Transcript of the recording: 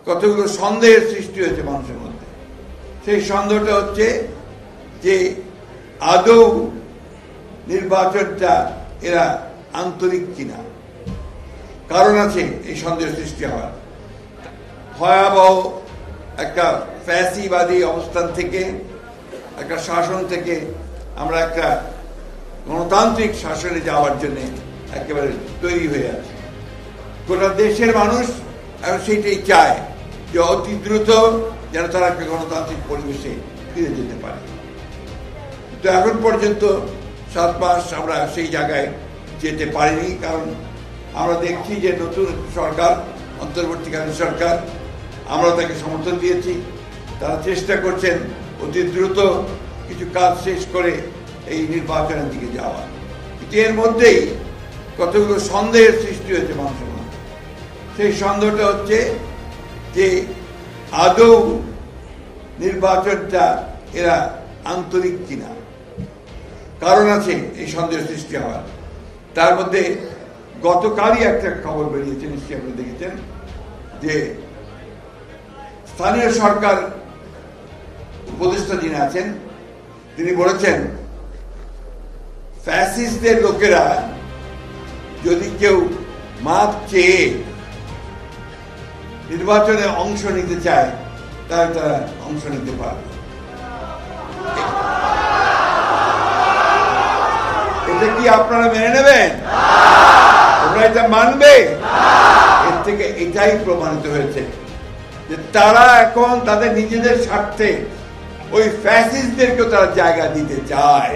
কতগুলো সন্দেহের সৃষ্টি হয়েছে মানুষের মধ্যে। সেই সন্দেহটা হচ্ছে যে আদৌ নির্বাচনটা এরা আন্তরিক কিনা। কারণ আছে এই সন্দেহ সৃষ্টি হওয়ার। ভয়াবহ একটা ফ্যাসিবাদী অবস্থান থেকে, একটা শাসন থেকে আমরা একটা গণতান্ত্রিক শাসনে যাওয়ার জন্য একেবারে তৈরি হয়ে আছে। গোটা দেশের মানুষ এখন সেইটাই চায় যে অতি দ্রুত যেন তারা একটা গণতান্ত্রিক পরিবেশে ফিরে যেতে পারে। তো এখন পর্যন্ত 7 মাস আমরা সেই জায়গায় যেতে পারিনি, কারণ আমরা দেখছি যে নতুন সরকার, অন্তর্বর্তীকালীন সরকার, আমরা তাকে সমর্থন দিয়েছি। তারা চেষ্টা করছেন অতি দ্রুত কিছু কাজ শেষ করে এই নির্বাচনের দিকে যাওয়া। কিন্তু এর মধ্যেই কতগুলো সন্দেহের সৃষ্টি হয়েছে মানুষের মধ্যে। সেই সন্দেহটা হচ্ছে যে আদৌ নির্বাচনটা এরা আন্তরিক কিনা। কারণ আছে এই সন্দেহ সৃষ্টি হওয়ার। তার মধ্যে গতকালই একটা খবর বেরিয়েছে, নিশ্চয়ই আপনি দেখেছেন, যে স্থানীয় সরকার উপদেষ্টা যিনি আছেন তিনি বলেছেন ফ্যাসিস্টদের লোকেরা যদি কেউ মাপ চেয়ে নির্বাচনে অংশ নিতে চায় তাহলে তারা অংশ নিতে পারবে। এটা কি আপনারা মেনে নেবেন? তোমরা এটা মানবে? এর থেকে এটাই প্রমাণিত হয়েছে যে তারা এখন তাদের নিজেদের স্বার্থে ওই ফ্যাসিস্টদেরকেও তারা জায়গা দিতে চায়।